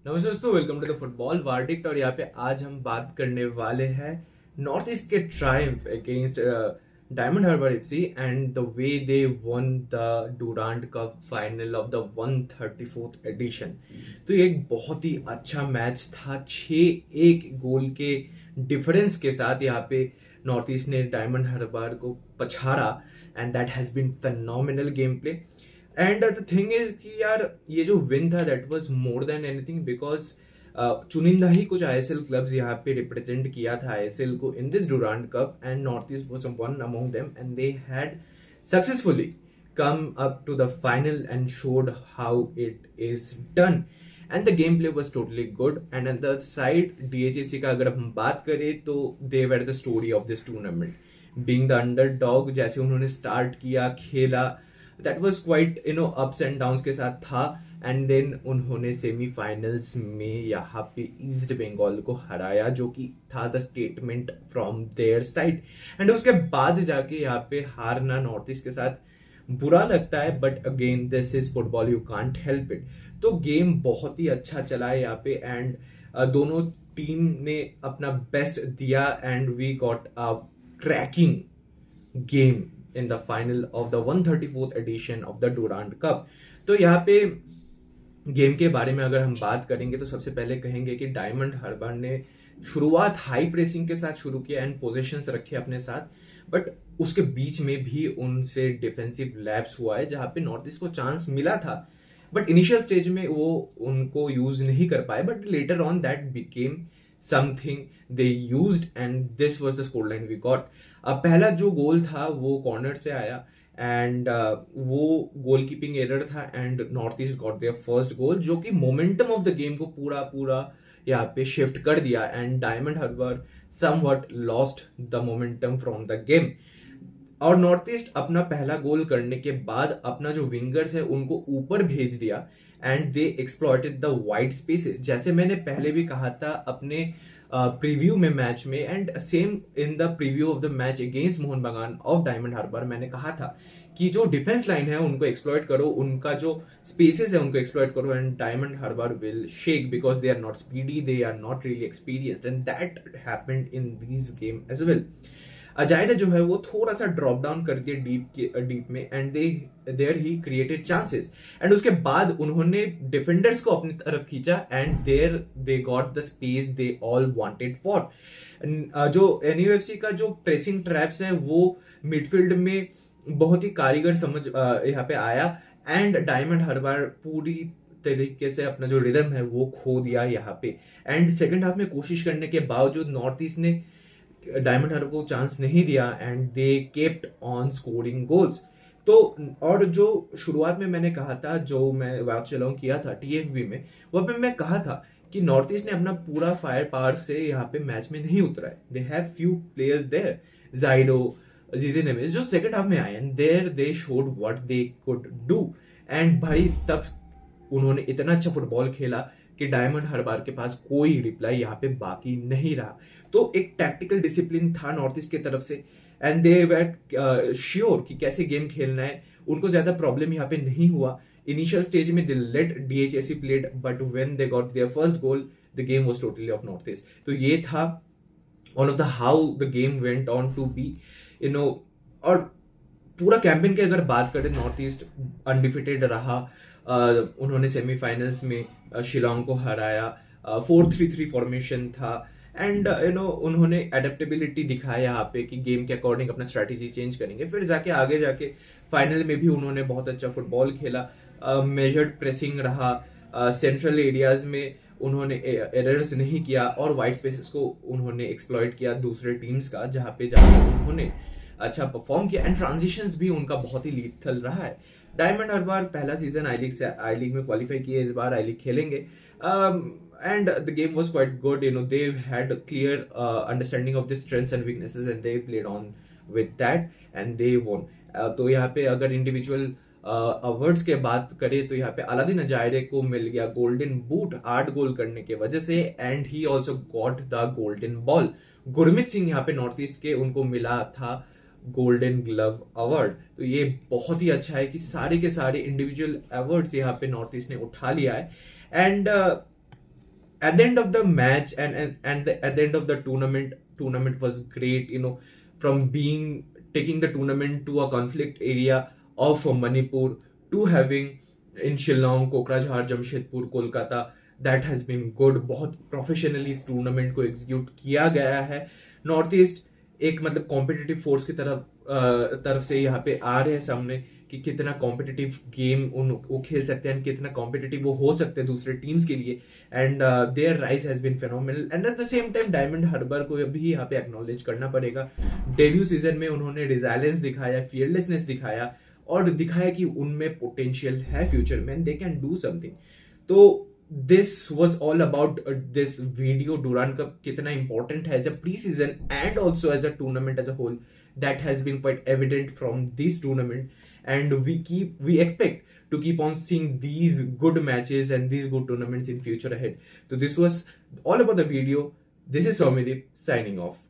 नमस्ते दोस्तों, welcome to the football verdict. और यहाँ पे आज हम बात करने वाले हैं नॉर्थ ईस्ट के triumph against Diamond Harbour FC and the way they won the Durand Cup final of the 134th edition. तो ये एक बहुत ही अच्छा मैच था। 6-1 गोल के डिफरेंस के साथ यहाँ पे नॉर्थ ईस्ट ने डायमंड हार्बर को पछाड़ा and that has been phenomenal game play. And the thing is कि यार ये जो विन था that was more than anything because चुनिंदा ही कुछ आईएसएल क्लब्स यहाँ पे रिप्रेजेंट किया था आईएसएल को in this Durand cup and North east was one among them and they had successfully come up to the final and showed how it is done and the gameplay was totally good. And on the side DHFC का अगर हम बात करें तो they were the story of this tournament being the underdog। जैसे उन्होंने start किया खेला that was quite ups and downs के साथ था एंड देन उन्होंने सेमीफाइनल्स में यहाँ पे ईस्ट बंगाल को हराया जो कि था the statement from their side. And उसके बाद जाके यहाँ पे हारना नॉर्थ ईस्ट के साथ बुरा लगता है but again this is football, you can't help it. तो गेम बहुत ही अच्छा चला है यहाँ पे एंड दोनों टीम ने अपना बेस्ट दिया and we got a cracking game in the final of the 134th edition of the Durand Cup. तो यहाँ पे गेम के बारे में अगर हम बात करेंगे तो सबसे पहले कहेंगे कि डायमंड हार्बर ने शुरुआत हाई प्रेसिंग के साथ शुरू किया एंड पोजीशंस रखे अपने साथ, बट उसके बीच में भी उनसे डिफेंसिव लैप्स हुआ है जहां पे नॉर्थ ईस्ट को चांस मिला था बट इनिशियल स्टेज में वो उनको यूज नहीं कर पाए, but later on that became something they used and this was the score line we got. पहला जो गोल था वो कॉर्नर से आया एंड वो गोलकीपिंग एरर था and North East got their first goal जो कि मोमेंटम ऑफ द गेम को पूरा पूरा यहाँ पे शिफ्ट कर दिया and diamond Harbour somewhat lost the momentum from the game. और नॉर्थ ईस्ट अपना पहला गोल करने के बाद अपना जो विंगर्स है उनको ऊपर भेज दिया and they exploited the wide spaces. जैसे मैंने पहले भी कहा था अपने प्रीव्यू में मैच में and same in the preview of the match against Mohan बगान ऑफ डायमंड हार्बर मैंने कहा था कि जो डिफेंस लाइन है उनको एक्सप्लॉइट करो, उनका जो स्पेसेस है उनको एक्सप्लॉइट करो and diamond Harbour will shake because they are not speedy, they are not really experienced and that happened in this game as well. Ajaraie जो है वो थोड़ा सा ड्रॉप डाउन कर दिया डीप में and there he created chances and उसके बाद उन्होंने डिफेंडर्स को अपनी तरफ खींचा and there they got the space they all wanted for. जो एनयूएफसी का जो प्रेसिंग ट्रैप्स है वो मिडफील्ड में बहुत ही कारीगर समझ यहाँ पे आया एंड डायमंड हार्बर पूरी तरीके से अपना जो रिदम है वो खो दिया यहाँ पे एंड सेकंड हाफ में कोशिश करने के बावजूद नॉर्थ ईस्ट ने डायमंड हार्बर को चांस नहीं दिया and they kept on scoring goals. तो और जो शुरुआत में मैंने कहा था, जो मैं वाच अलाउंग किया था टीएफबी में, वहां पे मैं कहा था कि नॉर्थ ईस्ट ने अपना पूरा फायर पावर से यहाँ पे मैच में नहीं उतरा है। They have few players there, जाइडो, जीदे नेमिस, जो सेकंड हाफ में आए and there they showed what they could do and भाई तब उन्होंने इतना अच्छा फुटबॉल खेला कि डायमंड हार्बर के पास कोई रिप्लाई यहाँ पे बाकी नहीं रहा। तो एक टैक्टिकल डिसिप्लिन था नॉर्थ ईस्ट की तरफ से एंड दे वर श्योर कि कैसे गेम खेलना है, उनको ज्यादा प्रॉब्लम यहाँ पे नहीं हुआ। इनिशियल स्टेज में they let DHFC played but when they got their first goal the game was totally of North East. तो ये था one of the how the game went on to be और पूरा कैंपेन की अगर बात करें नॉर्थ ईस्ट अनडिफिटेड रहा। उन्होंने सेमीफाइनल्स में शिलोंग को हराया, 4-3-3 फॉर्मेशन था एंड उन्होंने एडेप्टेबिलिटी दिखाया यहाँ पे कि गेम के अकॉर्डिंग अपना स्ट्रैटेजी चेंज करेंगे। फिर आगे जाके फाइनल में भी उन्होंने बहुत अच्छा फुटबॉल खेला, मेजर्ड प्रेसिंग रहा, सेंट्रल एरियाज में उन्होंने एरर्स नहीं किया और वाइट स्पेसेस को उन्होंने एक्सप्लॉइट किया दूसरे टीम्स का, जहां पे जाकर उन्होंने अच्छा परफॉर्म किया एंड ट्रांजिशंस भी उनका बहुत ही लीथल रहा है। डायमंड हार्बर पहला सीजन आई लीग से आई लीग में क्वालिफाई किए, इस बार आई लीग खेलेंगे and the game was quite good. They had clear understanding of the strengths and weaknesses and they played on with that and they won. तो यहाँ पे अगर इंडिविजुअल अवार्ड्स के बात करें तो यहाँ पे अलादीन अजायरे को मिल गया गोल्डन बूट 8 गोल करने के वजह से and he also got the golden ball. Gurmeet Singh यहाँ पे नॉर्थ ईस्ट के उनको मिला था गोल्डन ग्लव अवार्ड। तो ये बहुत ही अच्छा है कि सारे के सारे इंडिविजुअल अवार्ड्स यहाँ पे नॉर्थ ईस्ट ने उठा लिया है and at the end of the match at the end of the tournament was great, you know, from being taking the tournament to a conflict area of Manipur to having in Shillong, Kokrajhar, Jamshedpur, Kolkata, that has been good. बहुत professionally इस tournament को execute किया गया है. North east एक मतलब competitive force की तरफ से यहाँ पे आ रहे हैं सामने कि कितना कॉम्पिटिटिव गेम वो खेल सकते हैं, कितना कॉम्पिटिटिव वो हो सकते हैं दूसरे टीम्स के लिए. And their rise has been phenomenal. And at the same time Diamond harbour को भी यहाँ पे एक्नॉलेज करना पड़ेगा. डेब्यू सीजन में उन्होंने रिजाइलेंस दिखाया, फियरलेसनेस दिखाया और दिखाया कि उनमें पोटेंशियल है फ्यूचर में, दे कैन डू समथिंग. तो this was all about this video. Durand Cup कितना important है as a pre-season and also as a tournament as a whole, that has been quite evident from this tournament, and we expect to keep on seeing these good matches and these good tournaments in future ahead. So this was all about the video. This is Soumyadeep signing off.